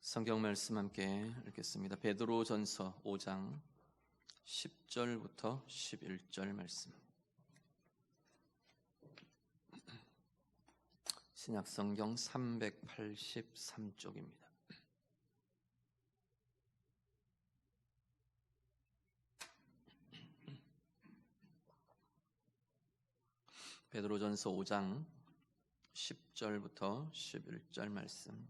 성경 말씀 함께 읽겠습니다. 베드로전서 5장 10절부터 11절 말씀. 신약성경 383쪽입니다. 베드로전서 5장 10절부터 11절 말씀.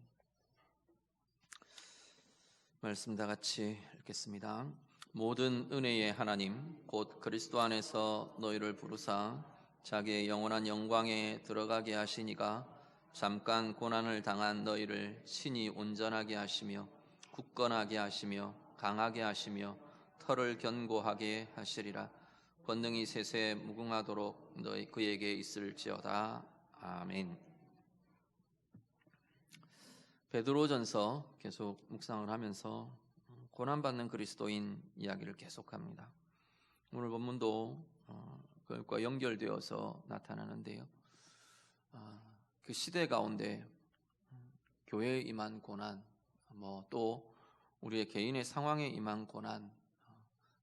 말씀 다 같이 읽겠습니다. 모든 은혜의 하나님 곧 그리스도 안에서 너희를 부르사 자기의 영원한 영광에 들어가게 하시니가 잠깐 고난을 당한 너희를 친히 온전하게 하시며 굳건하게 하시며 강하게 하시며 털을 견고하게 하시리라. 권능이 세세에 무궁하도록 너희 그에게 있을지어다. 아멘. 베드로전서 계속 묵상을 하면서 고난받는 그리스도인 이야기를 계속합니다. 오늘 본문도 그것과 연결되어서 나타나는데요. 그 시대 가운데 교회에 임한 고난, 또 우리의 개인의 상황에 임한 고난,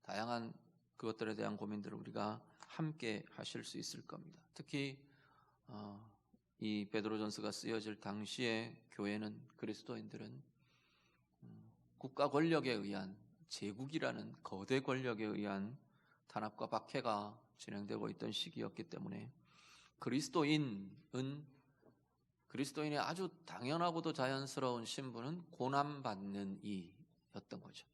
다양한 그것들에 대한 고민들을 우리가 함께 하실 수 있을 겁니다. 특히 이 베드로전서가 쓰여질 당시에 교회는, 그리스도인들은 국가 권력에 의한, 제국이라는 거대 권력에 의한 탄압과 박해가 진행되고 있던 시기였기 때문에 그리스도인의 아주 당연하고도 자연스러운 신분은 고난받는 이였던 거죠.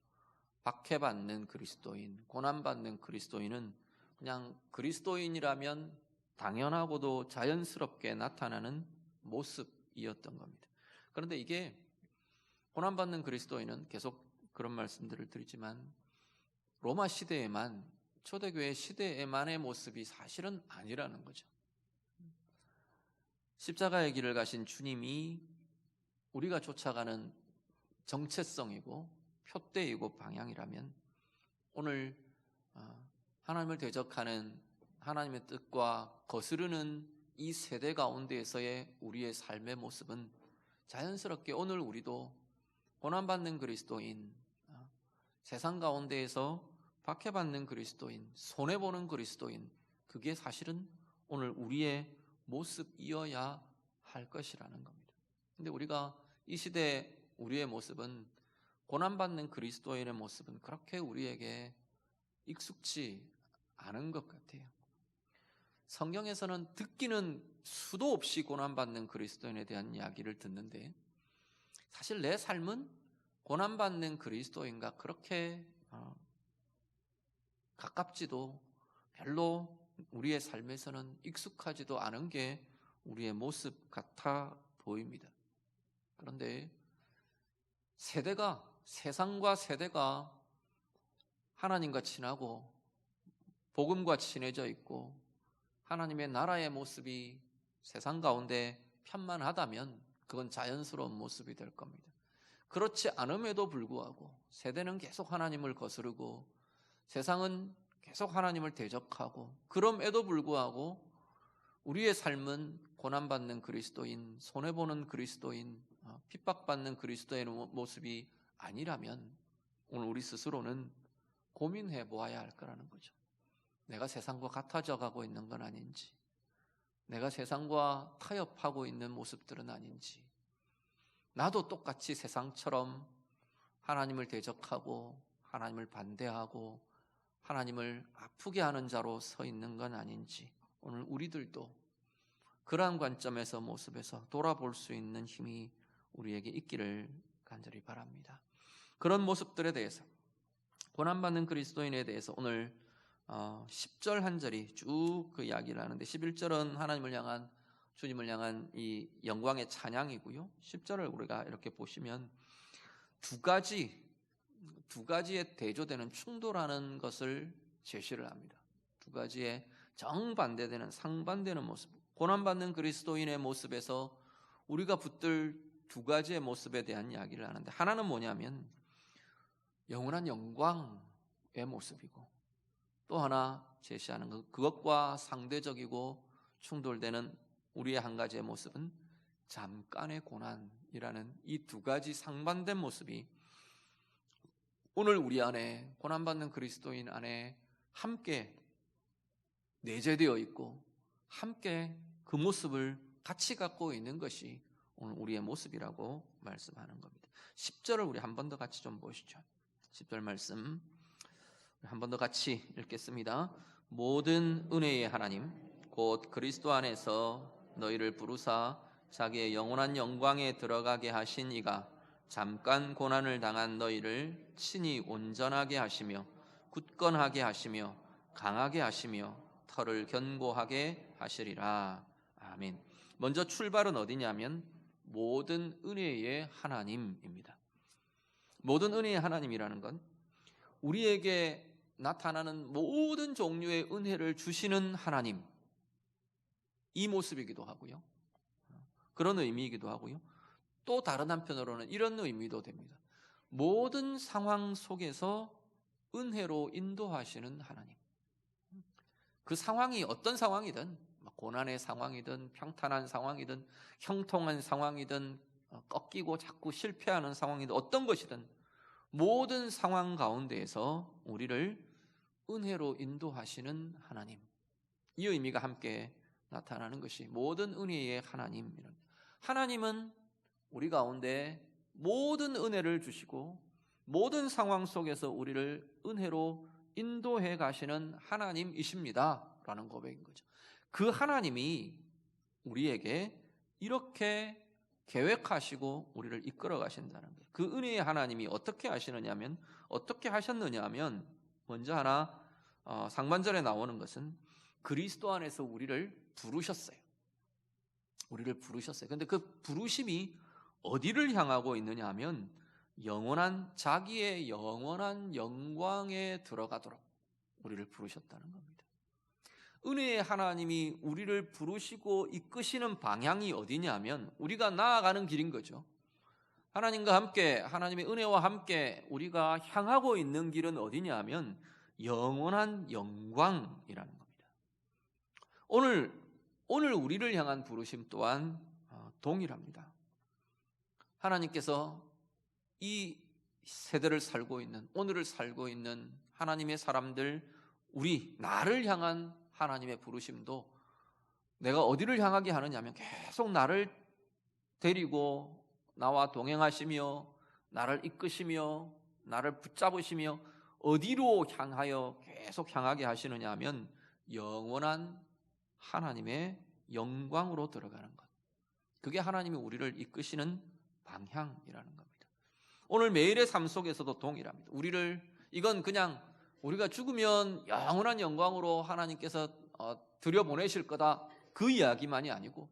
박해받는 그리스도인, 고난받는 그리스도인은 그냥 그리스도인이라면 당연하고도 자연스럽게 나타나는 모습이었던 겁니다. 그런데 이게 고난받는 그리스도인은, 계속 그런 말씀들을 드리지만, 로마 시대에만, 초대교회 시대에만의 모습이 사실은 아니라는 거죠. 십자가의 길을 가신 주님이 우리가 쫓아가는 정체성이고 표대이고 방향이라면, 오늘 하나님을 대적하는 하나님의 뜻과 거스르는 이 세대 가운데에서의 우리의 삶의 모습은 자연스럽게 오늘 우리도 고난받는 그리스도인, 세상 가운데에서 박해받는 그리스도인, 손해보는 그리스도인, 그게 사실은 오늘 우리의 모습이어야 할 것이라는 겁니다. 근데 우리가 이 시대 우리의 모습은, 고난받는 그리스도인의 모습은 그렇게 우리에게 익숙지 않은 것 같아요. 성경에서는 듣기는 수도 없이 고난받는 그리스도인에 대한 이야기를 듣는데, 사실 내 삶은 고난받는 그리스도인과 그렇게 가깝지도, 별로 우리의 삶에서는 익숙하지도 않은 게 우리의 모습 같아 보입니다. 그런데 세상과 세대가 하나님과 친하고 복음과 친해져 있고 하나님의 나라의 모습이 세상 가운데 편만하다면 그건 자연스러운 모습이 될 겁니다. 그렇지 않음에도 불구하고 세대는 계속 하나님을 거스르고 세상은 계속 하나님을 대적하고, 그럼에도 불구하고 우리의 삶은 고난받는 그리스도인, 손해보는 그리스도인, 핍박받는 그리스도인의 모습이 아니라면 오늘 우리 스스로는 고민해 보아야 할 거라는 거죠. 내가 세상과 같아져 가고 있는 건 아닌지, 내가 세상과 타협하고 있는 모습들은 아닌지, 나도 똑같이 세상처럼 하나님을 대적하고 하나님을 반대하고 하나님을 아프게 하는 자로 서 있는 건 아닌지, 오늘 우리들도 그러한 관점에서, 모습에서 돌아볼 수 있는 힘이 우리에게 있기를 간절히 바랍니다. 그런 모습들에 대해서, 고난받는 그리스도인에 대해서 오늘 10절 한 절이 쭉 그 이야기를 하는데, 11절은 하나님을 향한, 주님을 향한 이 영광의 찬양이고요. 10절을 우리가 이렇게 보시면 두 가지에 대조되는, 충돌하는 것을 제시를 합니다. 두 가지의 정반대되는, 상반되는 모습, 고난받는 그리스도인의 모습에서 우리가 붙들 두 가지의 모습에 대한 이야기를 하는데, 하나는 뭐냐면 영원한 영광의 모습이고, 또 하나 제시하는 그것과 상대적이고 충돌되는 우리의 한 가지의 모습은 잠깐의 고난의 하나님이라는 이 두 가지 상반된 모습이 오늘 우리 안에, 고난받는 그리스도인 안에 함께 내재되어 있고 함께 그 모습을 같이 갖고 있는 것이 오늘 우리의 모습이라고 말씀하는 겁니다. 10절을 우리 한 번 더 같이 좀 보시죠. 10절 말씀 한 번 더 같이 읽겠습니다. 모든 은혜의 하나님 곧 그리스도 안에서 너희를 부르사 자기의 영원한 영광에 들어가게 하신 이가 잠깐 고난을 당한 너희를 친히 온전하게 하시며 굳건하게 하시며 강하게 하시며 털을 견고하게 하시리라. 아멘. 먼저 출발은 어디냐면 모든 은혜의 하나님입니다. 모든 은혜의 하나님이라는 건 우리에게 나타나는 모든 종류의 은혜를 주시는 하나님, 이 모습이기도 하고요. 그런 의미이기도 하고요. 또 다른 한편으로는 이런 의미도 됩니다. 모든 상황 속에서 은혜로 인도하시는 하나님. 그 상황이 어떤 상황이든, 고난의 상황이든 평탄한 상황이든 형통한 상황이든 꺾이고 자꾸 실패하는 상황이든 어떤 것이든 모든 상황 가운데에서 우리를 은혜로 인도하시는 하나님, 이 의미가 함께 나타나는 것이 모든 은혜의 하나님입니다. 하나님은 우리 가운데 모든 은혜를 주시고 모든 상황 속에서 우리를 은혜로 인도해 가시는 하나님이십니다 라는 고백인 거죠. 그 하나님이 우리에게 이렇게 계획하시고 우리를 이끌어 가신다는 거예요. 그 은혜의 하나님이 어떻게 하시느냐면, 어떻게 하셨느냐면, 먼저 하나 상반절에 나오는 것은 그리스도 안에서 우리를 부르셨어요. 우리를 부르셨어요. 그런데 그 부르심이 어디를 향하고 있느냐 하면 자기의 영원한 영광에 들어가도록 우리를 부르셨다는 겁니다. 은혜의 하나님이 우리를 부르시고 이끄시는 방향이 어디냐면 우리가 나아가는 길인 거죠. 하나님과 함께, 하나님의 은혜와 함께 우리가 향하고 있는 길은 어디냐면 영원한 영광이라는 겁니다. 오늘 우리를 향한 부르심 또한 동일합니다. 하나님께서 이 세대를 살고 있는, 오늘을 살고 있는 하나님의 사람들, 나를 향한 하나님의 부르심도 내가 어디를 향하게 하느냐면 계속 나를 데리고 나와 동행하시며 나를 이끄시며 나를 붙잡으시며 어디로 향하여 계속 향하게 하시느냐 하면 영원한 하나님의 영광으로 들어가는 것, 그게 하나님이 우리를 이끄시는 방향이라는 겁니다. 오늘 매일의 삶 속에서도 동일합니다. 이건 그냥 우리가 죽으면 영원한 영광으로 하나님께서 들여보내실 거다, 그 이야기만이 아니고,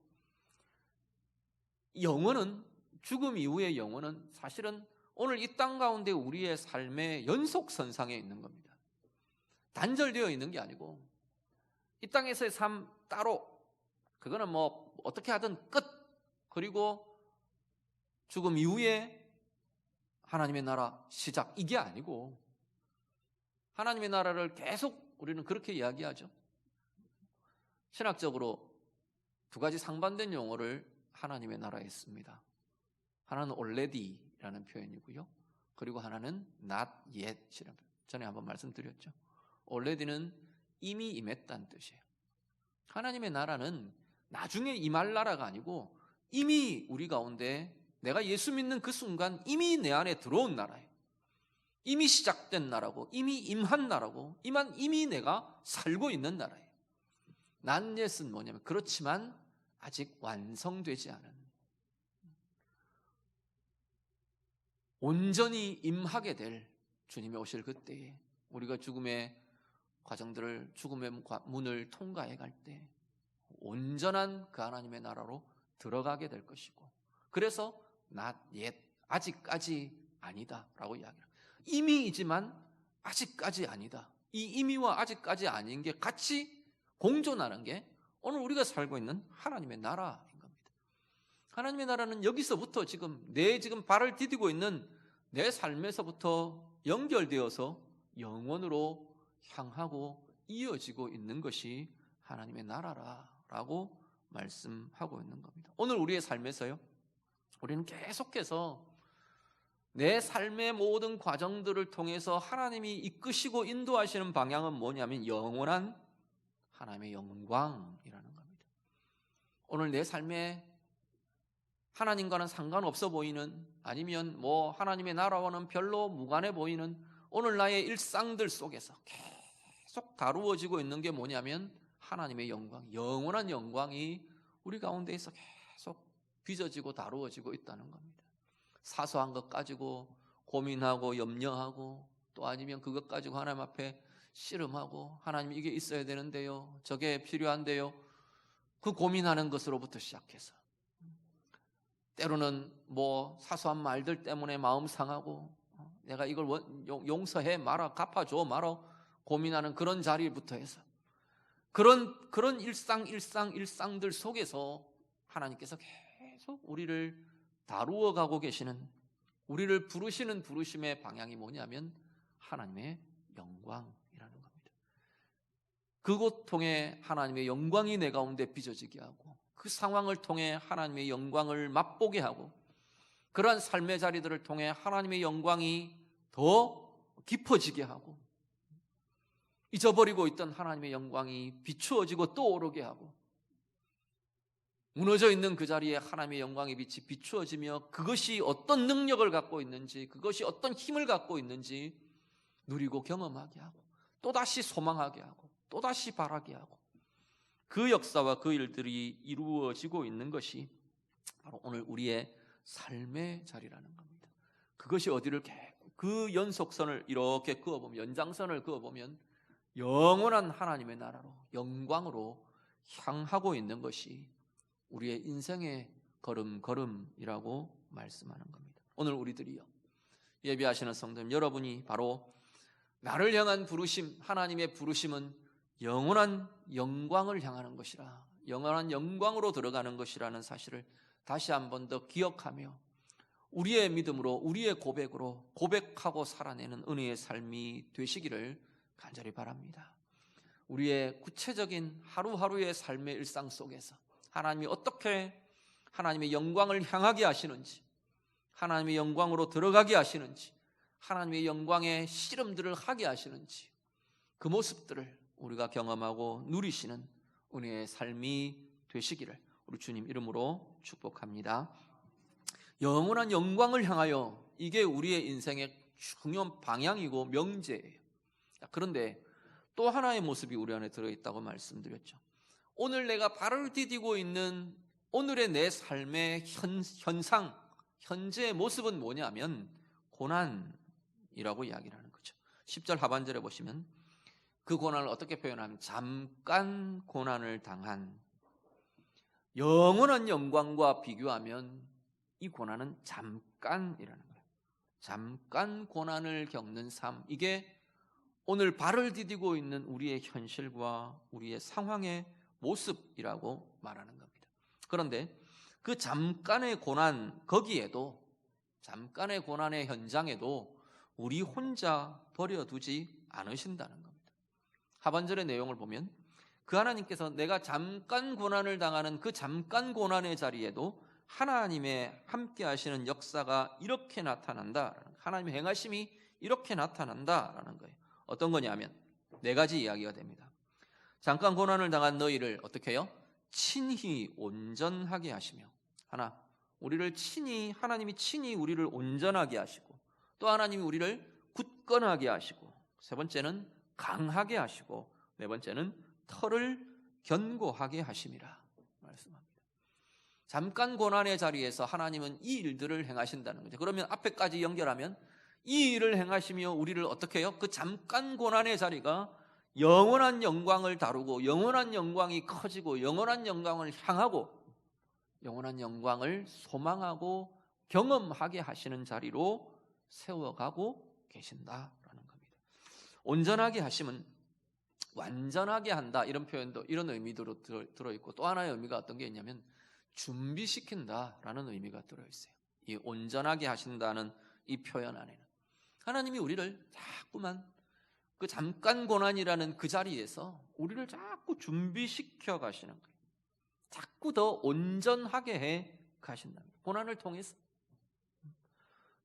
죽음 이후의 영혼은 사실은 오늘 이 땅 가운데 우리의 삶의 연속선상에 있는 겁니다. 단절되어 있는 게 아니고 이 땅에서의 삶 따로, 그거는 어떻게 하든 끝, 그리고 죽음 이후에 하나님의 나라 시작, 이게 아니고 하나님의 나라를 계속 우리는 그렇게 이야기하죠. 신학적으로 두 가지 상반된 용어를 하나님의 나라에 씁니다. 하나는 already라는 표현이고요, 그리고 하나는 not yet이라는 표현. 전에 한번 말씀드렸죠. already는 이미 임했다는 뜻이에요. 하나님의 나라는 나중에 임할 나라가 아니고 이미 우리 가운데, 내가 예수 믿는 그 순간 이미 내 안에 들어온 나라예요. 이미 시작된 나라고, 이미 임한 나라고, 이미 내가 살고 있는 나라예요. not yet은 뭐냐면 그렇지만 아직 완성되지 않은, 온전히 임하게 될 주님이 오실 그때에 우리가 죽음의 문을 통과해 갈 때 온전한 그 하나님의 나라로 들어가게 될 것이고, 그래서 not yet, 아직까지 아니다 라고 이야기합니다. 이미이지만 아직까지 아니다. 이 이미와 아직까지 아닌 게 같이 공존하는 게 오늘 우리가 살고 있는 하나님의 나라인 겁니다. 하나님의 나라는 여기서부터 지금 발을 디디고 있는 내 삶에서부터 연결되어서 영원으로 향하고 이어지고 있는 것이 하나님의 나라라고 말씀하고 있는 겁니다. 오늘 우리의 삶에서요, 우리는 계속해서 내 삶의 모든 과정들을 통해서 하나님이 이끄시고 인도하시는 방향은 뭐냐면 영원한 하나님의 영광이라는 겁니다. 오늘 내 삶에 하나님과는 상관없어 보이는, 아니면 하나님의 나라와는 별로 무관해 보이는 오늘 나의 일상들 속에서 계속 다루어지고 있는 게 뭐냐면 하나님의 영광, 영원한 영광이 우리 가운데에서 계속 빚어지고 다루어지고 있다는 겁니다. 사소한 것 가지고 고민하고 염려하고, 또 아니면 그것 가지고 하나님 앞에 씨름하고, 하나님 이게 있어야 되는데요, 저게 필요한데요, 그 고민하는 것으로부터 시작해서 때로는 사소한 말들 때문에 마음 상하고, 내가 이걸 용서해 마라, 갚아줘 마라 고민하는 그런 자리부터 해서 그런 일상들 속에서 하나님께서 계속 우리를 다루어 가고 계시는, 우리를 부르시는 부르심의 방향이 뭐냐면 하나님의 영광이라는 겁니다. 그곳 통해 하나님의 영광이 내 가운데 빚어지게 하고, 그 상황을 통해 하나님의 영광을 맛보게 하고, 그러한 삶의 자리들을 통해 하나님의 영광이 더 깊어지게 하고, 잊어버리고 있던 하나님의 영광이 비추어지고 떠오르게 하고, 무너져 있는 그 자리에 하나님의 영광의 빛이 비추어지며 그것이 어떤 능력을 갖고 있는지, 그것이 어떤 힘을 갖고 있는지 누리고 경험하게 하고, 또다시 소망하게 하고, 또다시 바라게 하고, 그 역사와 그 일들이 이루어지고 있는 것이 바로 오늘 우리의 삶의 자리라는 겁니다. 그것이 어디를 그 연속선을 이렇게 그어보면, 연장선을 그어보면 영원한 하나님의 나라로, 영광으로 향하고 있는 것이 우리의 인생의 걸음걸음이라고 말씀하는 겁니다. 오늘 우리들이요, 예배하시는 성도님 여러분이 바로 나를 향한 부르심, 하나님의 부르심은 영원한 영광을 향하는 것이라, 영원한 영광으로 들어가는 것이라는 사실을 다시 한 번 더 기억하며 우리의 믿음으로, 우리의 고백으로 고백하고 살아내는 은혜의 삶이 되시기를 간절히 바랍니다. 우리의 구체적인 하루하루의 삶의 일상 속에서 하나님이 어떻게 하나님의 영광을 향하게 하시는지, 하나님의 영광으로 들어가게 하시는지, 하나님의 영광의 씨름들을 하게 하시는지, 그 모습들을 우리가 경험하고 누리시는 은혜의 삶이 되시기를 우리 주님 이름으로 축복합니다. 영원한 영광을 향하여, 이게 우리의 인생의 중요한 방향이고 명제예요. 그런데 또 하나의 모습이 우리 안에 들어있다고 말씀드렸죠. 오늘 내가 발을 디디고 있는 오늘의 내 삶의 현상, 현재의 모습은 뭐냐면 고난이라고 이야기를 하는 거죠. 10절 하반절에 보시면 그 고난을 어떻게 표현하면 잠깐 고난을 당한, 영원한 영광과 비교하면 이 고난은 잠깐이라는 거예요. 잠깐 고난을 겪는 삶, 이게 오늘 발을 디디고 있는 우리의 현실과 우리의 상황의 모습이라고 말하는 겁니다. 그런데 그 잠깐의 고난, 거기에도, 잠깐의 고난의 현장에도 우리 혼자 버려두지 않으신다는 겁니다. 하반절의 내용을 보면 그 하나님께서 내가 잠깐 고난을 당하는 그 잠깐 고난의 자리에도 하나님의 함께 하시는 역사가 이렇게 나타난다, 하나님의 행하심이 이렇게 나타난다라는 거예요. 어떤 거냐면 네 가지 이야기가 됩니다. 잠깐 고난을 당한 너희를 어떻게 해요? 친히 온전하게 하시며, 하나, 우리를 친히, 하나님이 친히 우리를 온전하게 하시고, 또 하나님이 우리를 굳건하게 하시고, 세 번째는 강하게 하시고, 네 번째는 털을 견고하게 하심이라 말씀합니다. 잠깐 고난의 자리에서 하나님은 이 일들을 행하신다는 거죠. 그러면 앞에까지 연결하면 이 일을 행하시며 우리를 어떻게 해요? 그 잠깐 고난의 자리가 영원한 영광을 다루고, 영원한 영광이 커지고, 영원한 영광을 향하고, 영원한 영광을 소망하고 경험하게 하시는 자리로 세워가고 계신다라는 겁니다. 온전하게 하심은 완전하게 한다, 이런 표현도, 이런 의미도 들어있고, 또 하나의 의미가 어떤 게 있냐면 준비시킨다라는 의미가 들어있어요. 이 온전하게 하신다는 이 표현 안에는 하나님이 우리를 자꾸만 그 잠깐 고난이라는 그 자리에서 우리를 자꾸 준비시켜 가시는 거예요. 자꾸 더 온전하게 해 가신답니다. 고난을 통해서.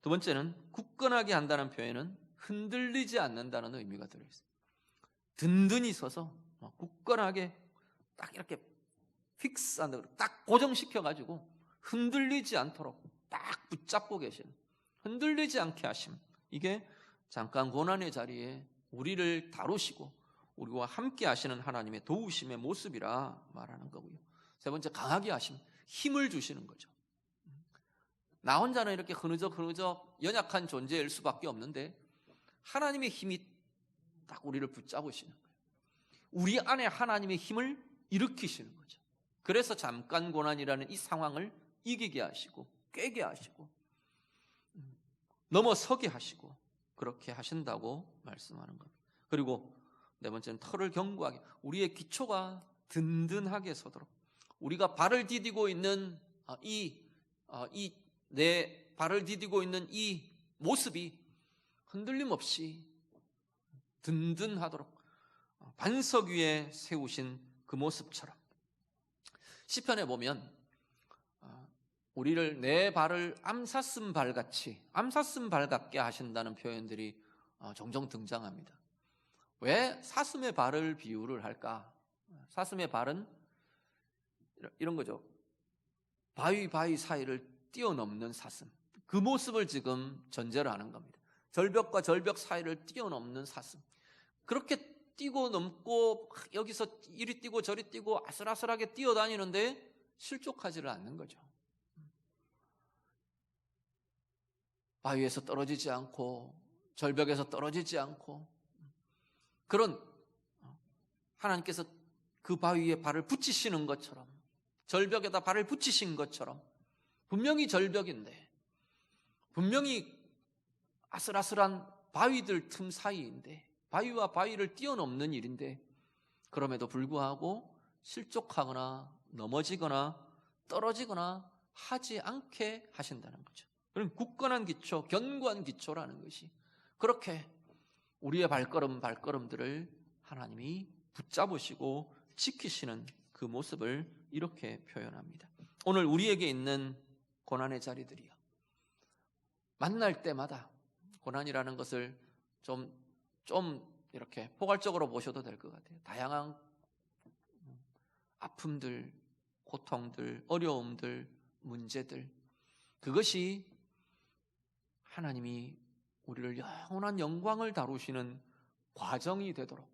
두 번째는 굳건하게 한다는 표현은 흔들리지 않는다는 의미가 들어있어요. 든든히 서서 굳건하게 딱 이렇게 픽스한다, 딱 고정시켜가지고 흔들리지 않도록 딱 붙잡고 계시는, 흔들리지 않게 하심. 이게 잠깐 고난의 자리에 우리를 다루시고 우리와 함께 하시는 하나님의 도우심의 모습이라 말하는 거고요. 세 번째, 강하게 하심, 힘을 주시는 거죠. 나 혼자는 이렇게 흐느적 연약한 존재일 수밖에 없는데 하나님의 힘이 딱 우리를 붙잡으시는 거예요. 우리 안에 하나님의 힘을 일으키시는 거죠. 그래서 잠깐 고난이라는 이 상황을 이기게 하시고 꿰게 하시고 넘어서게 하시고 그렇게 하신다고 말씀하는 겁니다. 그리고 네 번째는 털을 견고하게, 우리의 기초가 든든하게 서도록, 우리가 발을 디디고 있는 내 발을 디디고 있는 이 모습이 흔들림 없이 든든하도록 반석 위에 세우신 그 모습처럼. 시편에 보면 우리를 내 발을 암사슴 발같이, 암사슴 발같게 하신다는 표현들이 종종 등장합니다. 왜 사슴의 발을 비유를 할까? 사슴의 발은 이런 거죠. 바위 사이를 뛰어넘는 사슴, 그 모습을 지금 전제로 하는 겁니다. 절벽과 절벽 사이를 뛰어넘는 사슴, 그렇게 뛰고 넘고 여기서 이리 뛰고 저리 뛰고 아슬아슬하게 뛰어다니는데 실족하지를 않는 거죠. 바위에서 떨어지지 않고 절벽에서 떨어지지 않고, 그런 하나님께서 그 바위에 발을 붙이시는 것처럼, 절벽에다 발을 붙이신 것처럼, 분명히 절벽인데, 분명히 아슬아슬한 바위들 틈 사이인데, 바위와 바위를 뛰어넘는 일인데, 그럼에도 불구하고 실족하거나 넘어지거나 떨어지거나 하지 않게 하신다는 거죠. 그럼 굳건한 기초, 견고한 기초라는 것이, 그렇게 우리의 발걸음들을 하나님이 붙잡으시고 지키시는 그 모습을 이렇게 표현합니다. 오늘 우리에게 있는 고난의 자리들이요, 만날 때마다 고난이라는 것을 좀 이렇게 포괄적으로 보셔도 될 것 같아요. 다양한 아픔들, 고통들, 어려움들, 문제들, 그것이 하나님이 우리를 영원한 영광을 다루시는 과정이 되도록,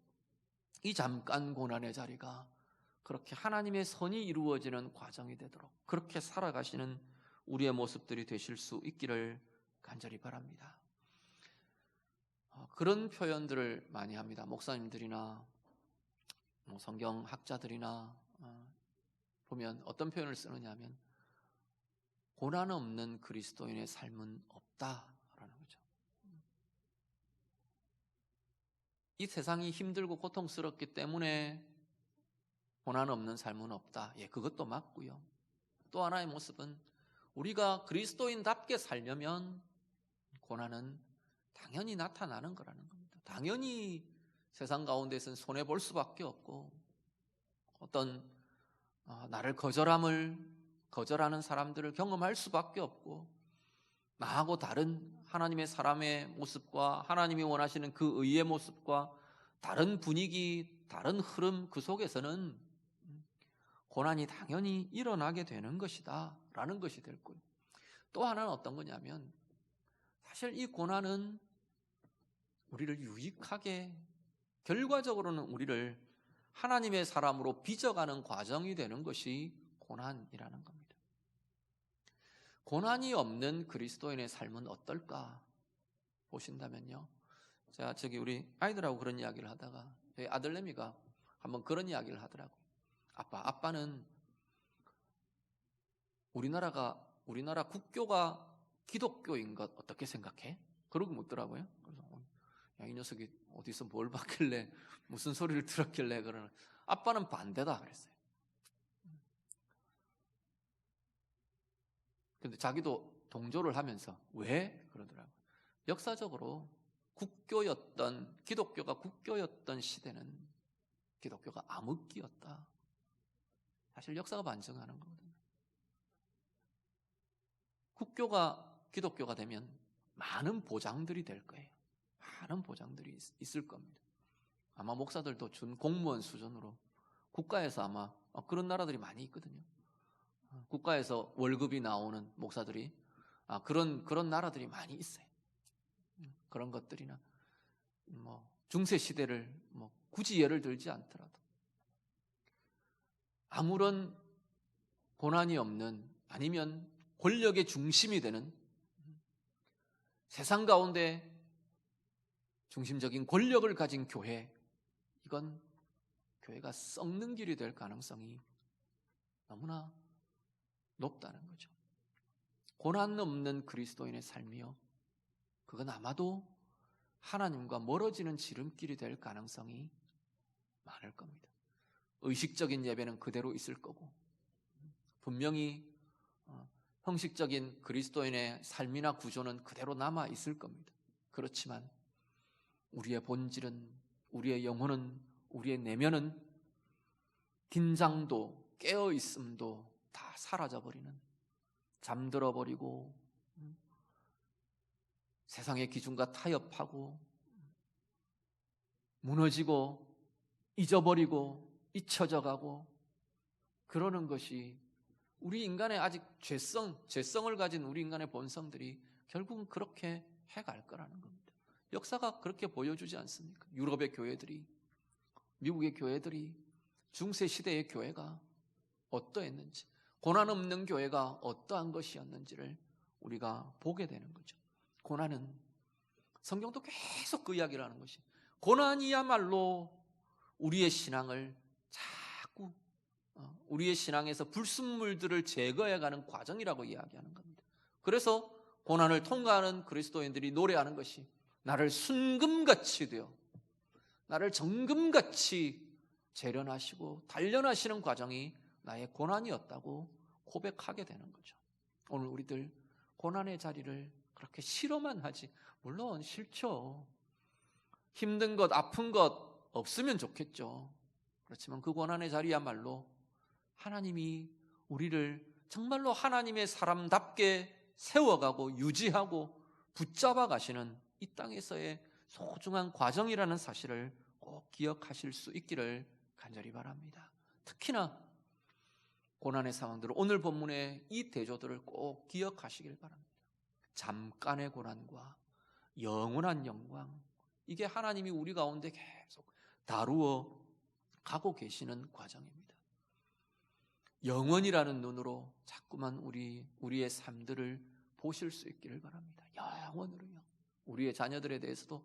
이 잠깐 고난의 자리가 그렇게 하나님의 선이 이루어지는 과정이 되도록 그렇게 살아가시는 우리의 모습들이 되실 수 있기를 간절히 바랍니다. 그런 표현들을 많이 합니다. 목사님들이나 성경학자들이나 보면 어떤 표현을 쓰느냐 하면, 고난 없는 그리스도인의 삶은 없다라는 거죠. 이 세상이 힘들고 고통스럽기 때문에 고난 없는 삶은 없다. 예, 그것도 맞고요. 또 하나의 모습은, 우리가 그리스도인답게 살려면 고난은 당연히 나타나는 거라는 겁니다. 당연히 세상 가운데서는 손해볼 수밖에 없고, 어떤 나를 거절하는 사람들을 경험할 수밖에 없고, 나하고 다른 하나님의 사람의 모습과 하나님이 원하시는 그 의의 모습과 다른 분위기, 다른 흐름, 그 속에서는 고난이 당연히 일어나게 되는 것이다 라는 것이 될 거예요. 또 하나는 어떤 거냐면, 사실 이 고난은 우리를 유익하게, 결과적으로는 우리를 하나님의 사람으로 빚어가는 과정이 되는 것이 고난이라는 겁니다. 고난이 없는 그리스도인의 삶은 어떨까 보신다면요, 제가 우리 아이들하고 그런 이야기를 하다가 저희 아들내미가 한번 그런 이야기를 하더라고요. 아빠는 우리나라 국교가 기독교인 것 어떻게 생각해? 그러고 묻더라고요. 그래서 이 녀석이 어디서 뭘 봤길래, 무슨 소리를 들었길래 그러는, 아빠는 반대다 그랬어요. 근데 자기도 동조를 하면서 왜? 그러더라고요. 역사적으로 기독교가 국교였던 시대는 기독교가 암흑기였다. 사실 역사가 반증하는 거거든요. 국교가 기독교가 되면 많은 보장들이 될 거예요. 많은 보장들이 있을 겁니다. 아마 목사들도 준 공무원 수준으로 국가에서 아마 그런 나라들이 많이 있거든요. 국가에서 월급이 나오는 목사들이 그런 나라들이 많이 있어요. 그런 것들이나 중세 시대를 굳이 예를 들지 않더라도 아무런 고난이 없는, 아니면 권력의 중심이 되는, 세상 가운데 중심적인 권력을 가진 교회, 이건 교회가 썩는 길이 될 가능성이 너무나 높다는 거죠. 고난 없는 그리스도인의 삶이요, 그건 아마도 하나님과 멀어지는 지름길이 될 가능성이 많을 겁니다. 의식적인 예배는 그대로 있을 거고, 분명히 형식적인 그리스도인의 삶이나 구조는 그대로 남아 있을 겁니다. 그렇지만 우리의 본질은, 우리의 영혼은, 우리의 내면은 긴장도 깨어있음도 다 사라져버리는, 잠들어버리고 세상의 기준과 타협하고 무너지고 잊어버리고 잊혀져 가고 그러는 것이 우리 인간의 아직 죄성을 가진 우리 인간의 본성들이 결국은 그렇게 해갈 거라는 겁니다. 역사가 그렇게 보여주지 않습니까? 유럽의 교회들이, 미국의 교회들이, 중세 시대의 교회가 어떠했는지, 고난 없는 교회가 어떠한 것이었는지를 우리가 보게 되는 거죠. 고난은, 성경도 계속 그 이야기를 하는 것이, 고난이야말로 우리의 신앙을 자꾸 우리의 신앙에서 불순물들을 제거해가는 과정이라고 이야기하는 겁니다. 그래서 고난을 통과하는 그리스도인들이 노래하는 것이, 나를 순금같이 되어 나를 정금같이 재련하시고 단련하시는 과정이 나의 고난이었다고 고백하게 되는 거죠. 오늘 우리들 고난의 자리를 그렇게 싫어만 하지, 물론 싫죠. 힘든 것, 아픈 것 없으면 좋겠죠. 그렇지만 그 고난의 자리야말로 하나님이 우리를 정말로 하나님의 사람답게 세워가고 유지하고 붙잡아 가시는 이 땅에서의 소중한 과정이라는 사실을 꼭 기억하실 수 있기를 간절히 바랍니다. 특히나 고난의 상황들을, 오늘 본문의 이 대조들을 꼭 기억하시길 바랍니다. 잠깐의 고난과 영원한 영광, 이게 하나님이 우리 가운데 계속 다루어 가고 계시는 과정입니다. 영원이라는 눈으로 자꾸만 우리의 삶들을 보실 수 있기를 바랍니다. 영원으로요. 우리의 자녀들에 대해서도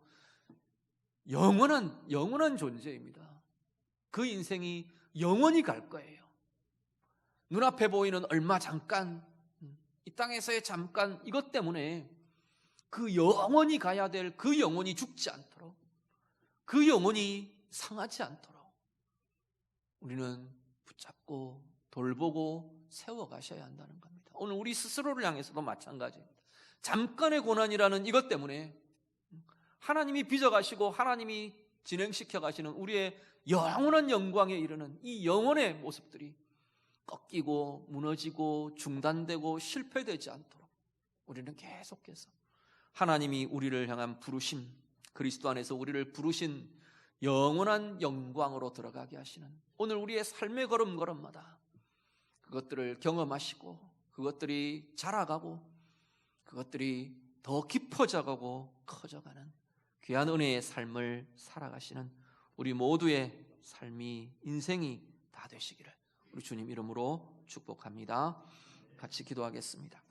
영원한 존재입니다. 그 인생이 영원히 갈 거예요. 눈앞에 보이는 얼마 잠깐, 이 땅에서의 잠깐, 이것 때문에 그 영원히 가야 될 그 영혼이 죽지 않도록, 그 영혼이 상하지 않도록 우리는 붙잡고 돌보고 세워가셔야 한다는 겁니다. 오늘 우리 스스로를 향해서도 마찬가지입니다. 잠깐의 고난이라는 이것 때문에 하나님이 빚어가시고 하나님이 진행시켜 가시는 우리의 영원한 영광에 이르는 이 영혼의 모습들이 꺾이고 무너지고 중단되고 실패되지 않도록 우리는 계속해서 하나님이 우리를 향한 부르심, 그리스도 안에서 우리를 부르신 영원한 영광으로 들어가게 하시는 오늘 우리의 삶의 걸음걸음마다 그것들을 경험하시고 그것들이 자라가고 그것들이 더 깊어져가고 커져가는 귀한 은혜의 삶을 살아가시는 우리 모두의 삶이, 인생이 다 되시기를 우리 주님 이름으로 축복합니다. 같이 기도하겠습니다.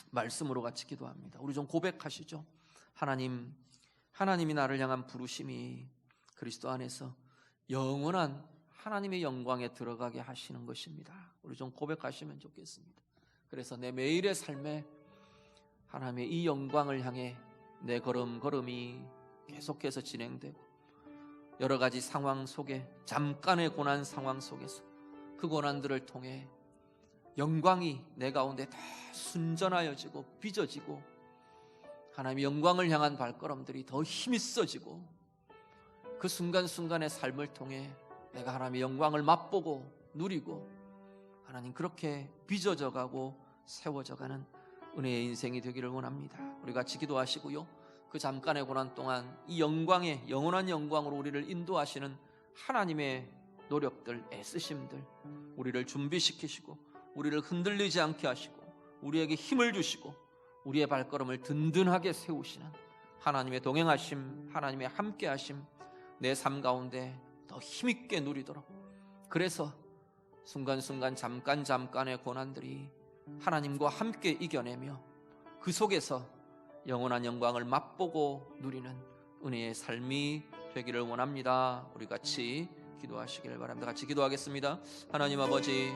말씀으로 같이 기도합니다. 우리 좀 고백하시죠. 하나님이 나를 향한 부르심이 그리스도 안에서 영원한 하나님의 영광에 들어가게 하시는 것입니다. 우리 좀 고백하시면 좋겠습니다. 그래서 내 매일의 삶에 하나님의 이 영광을 향해 내 걸음걸음이 계속해서 진행되고 여러 가지 상황 속에, 잠깐의 고난 상황 속에서 그 고난들을 통해 영광이 내 가운데 다 순전하여지고 빚어지고 하나님의 영광을 향한 발걸음들이 더 힘이 있어지고 그 순간순간의 삶을 통해 내가 하나님의 영광을 맛보고 누리고 하나님 그렇게 빚어져 가고 세워져 가는 은혜의 인생이 되기를 원합니다. 우리 같이 기도하시고요, 그 잠깐의 고난 동안 이 영광의 영원한 영광으로 우리를 인도하시는 하나님의 노력들, 애쓰심들, 우리를 준비시키시고 우리를 흔들리지 않게 하시고 우리에게 힘을 주시고 우리의 발걸음을 든든하게 세우시는 하나님의 동행하심, 하나님의 함께하심, 내 삶 가운데 더 힘있게 누리도록, 그래서 순간순간 잠깐의 고난들이 하나님과 함께 이겨내며 그 속에서 영원한 영광을 맛보고 누리는 은혜의 삶이 되기를 원합니다. 우리 같이 기도하시길 바랍니다. 같이 기도하겠습니다. 하나님 아버지,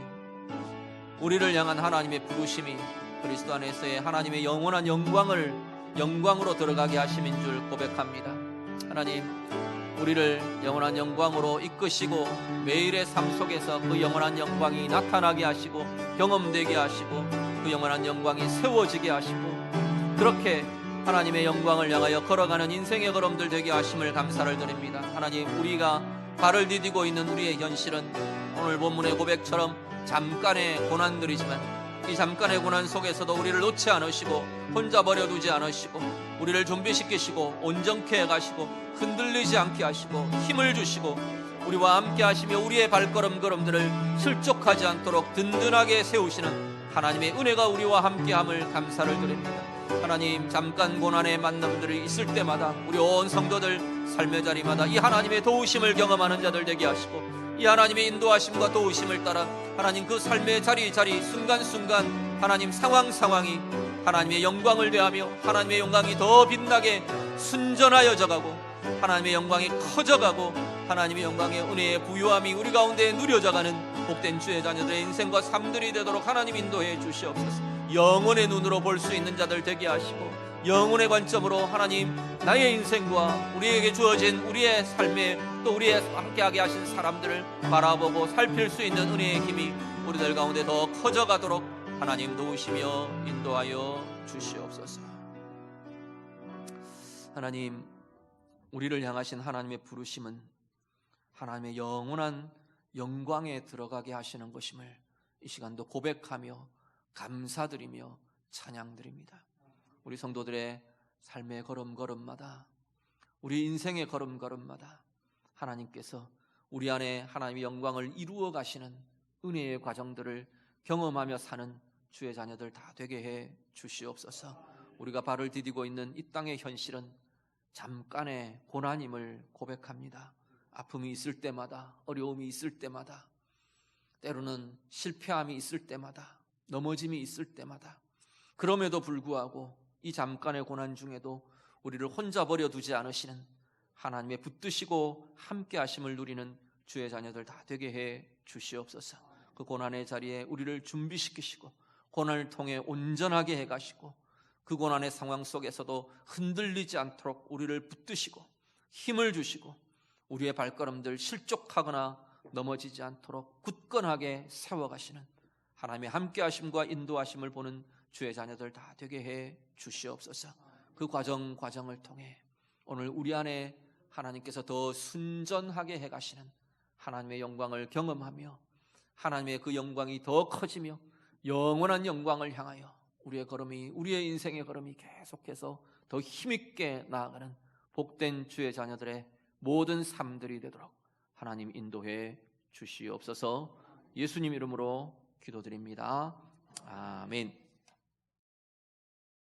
우리를 향한 하나님의 부르심이 그리스도 안에서의 하나님의 영원한 영광으로 들어가게 하심인 줄 고백합니다. 하나님, 우리를 영원한 영광으로 이끄시고 매일의 삶 속에서 그 영원한 영광이 나타나게 하시고 경험되게 하시고 그 영원한 영광이 세워지게 하시고 그렇게 하나님의 영광을 향하여 걸어가는 인생의 걸음들 되게 하심을 감사를 드립니다. 하나님, 우리가 발을 디디고 있는 우리의 현실은 오늘 본문의 고백처럼 잠깐의 고난들이지만 이 잠깐의 고난 속에서도 우리를 놓지 않으시고 혼자 버려두지 않으시고 우리를 준비시키시고 온전케 해가시고 흔들리지 않게 하시고 힘을 주시고 우리와 함께 하시며 우리의 발걸음들을 실족하지 않도록 든든하게 세우시는 하나님의 은혜가 우리와 함께함을 감사를 드립니다. 하나님, 잠깐 고난의 만남들이 있을 때마다 우리 온 성도들 삶의 자리마다 이 하나님의 도우심을 경험하는 자들 되게 하시고 이 하나님의 인도하심과 도우심을 따라 하나님 그 삶의 자리 순간순간 하나님 상황이 하나님의 영광을 대하며 하나님의 영광이 더 빛나게 순전하여져 가고 하나님의 영광이 커져가고 하나님의 영광의 은혜의 부유함이 우리 가운데 누려져가는 복된 주의 자녀들의 인생과 삶들이 되도록 하나님 인도해 주시옵소서. 영혼의 눈으로 볼 수 있는 자들 되게 하시고 영혼의 관점으로 하나님 나의 인생과 우리에게 주어진 우리의 삶에 또 우리의 함께하게 하신 사람들을 바라보고 살필 수 있는 은혜의 힘이 우리들 가운데 더 커져가도록 하나님 도우시며 인도하여 주시옵소서. 하나님, 우리를 향하신 하나님의 부르심은 하나님의 영원한 영광에 들어가게 하시는 것임을 이 시간도 고백하며 감사드리며 찬양드립니다. 우리 성도들의 삶의 걸음걸음마다, 우리 인생의 걸음걸음마다 하나님께서 우리 안에 하나님의 영광을 이루어 가시는 은혜의 과정들을 경험하며 사는 주의 자녀들 다 되게 해 주시옵소서. 우리가 발을 디디고 있는 이 땅의 현실은 잠깐의 고난임을 고백합니다. 아픔이 있을 때마다, 어려움이 있을 때마다, 때로는 실패함이 있을 때마다, 넘어짐이 있을 때마다, 그럼에도 불구하고 이 잠깐의 고난 중에도 우리를 혼자 버려두지 않으시는 하나님의 붙드시고 함께 하심을 누리는 주의 자녀들 다 되게 해 주시옵소서. 그 고난의 자리에 우리를 준비시키시고 고난을 통해 온전하게 해가시고 그 고난의 상황 속에서도 흔들리지 않도록 우리를 붙드시고 힘을 주시고 우리의 발걸음들 실족하거나 넘어지지 않도록 굳건하게 세워가시는 하나님의 함께하심과 인도하심을 보는 주의 자녀들 다 되게 해 주시옵소서. 그 과정을 통해 오늘 우리 안에 하나님께서 더 순전하게 해가시는 하나님의 영광을 경험하며 하나님의 그 영광이 더 커지며 영원한 영광을 향하여 우리의 인생의 걸음이 계속해서 더 힘있게 나아가는 복된 주의 자녀들의 모든 삶들이 되도록 하나님 인도해 주시옵소서. 예수님 이름으로 기도드립니다. 아멘.